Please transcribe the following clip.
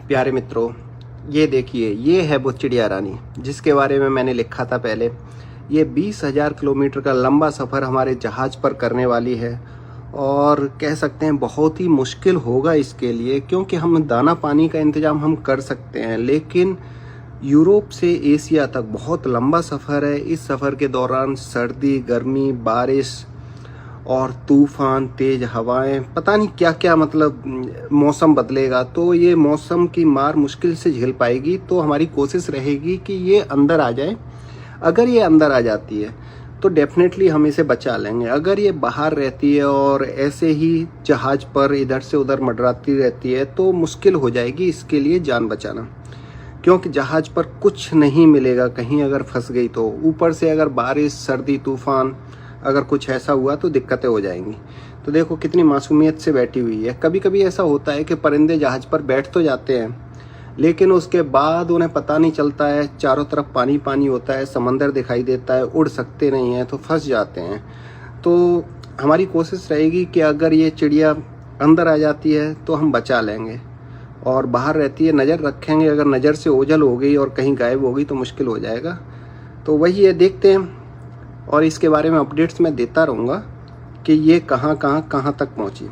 प्यारे मित्रों, ये देखिए, ये है वो चिड़िया रानी जिसके बारे में मैंने लिखा था पहले। ये 20,000 किलोमीटर का लंबा सफ़र हमारे जहाज़ पर करने वाली है और कह सकते हैं बहुत ही मुश्किल होगा इसके लिए, क्योंकि हम दाना पानी का इंतज़ाम हम कर सकते हैं, लेकिन यूरोप से एशिया तक बहुत लंबा सफ़र है। इस सफ़र के दौरान सर्दी, गर्मी, बारिश और तूफान, तेज हवाएं, पता नहीं क्या क्या, मतलब मौसम बदलेगा। तो ये मौसम की मार मुश्किल से झेल पाएगी। तो हमारी कोशिश रहेगी कि ये अंदर आ जाए। अगर ये अंदर आ जाती है तो डेफिनेटली हम इसे बचा लेंगे। अगर ये बाहर रहती है और ऐसे ही जहाज़ पर इधर से उधर मंडराती रहती है तो मुश्किल हो जाएगी इसके लिए जान बचाना, क्योंकि जहाज़ पर कुछ नहीं मिलेगा कहीं अगर फंस गई तो। ऊपर से अगर बारिश, सर्दी, तूफान अगर कुछ ऐसा हुआ तो दिक्कतें हो जाएंगी। तो देखो कितनी मासूमियत से बैठी हुई है। कभी कभी ऐसा होता है कि परिंदे जहाज़ पर बैठ तो जाते हैं, लेकिन उसके बाद उन्हें पता नहीं चलता है, चारों तरफ पानी पानी होता है, समंदर दिखाई देता है, उड़ सकते नहीं हैं तो फंस जाते हैं। तो हमारी कोशिश रहेगी कि अगर ये चिड़िया अंदर आ जाती है तो हम बचा लेंगे, और बाहर रहती है नज़र रखेंगे। अगर नज़र से ओझल हो गई और कहीं गायब हो गई तो मुश्किल हो जाएगा। तो वही है, देखते हैं, और इसके बारे में अपडेट्स मैं देता रहूँगा कि ये कहाँ तक पहुँची।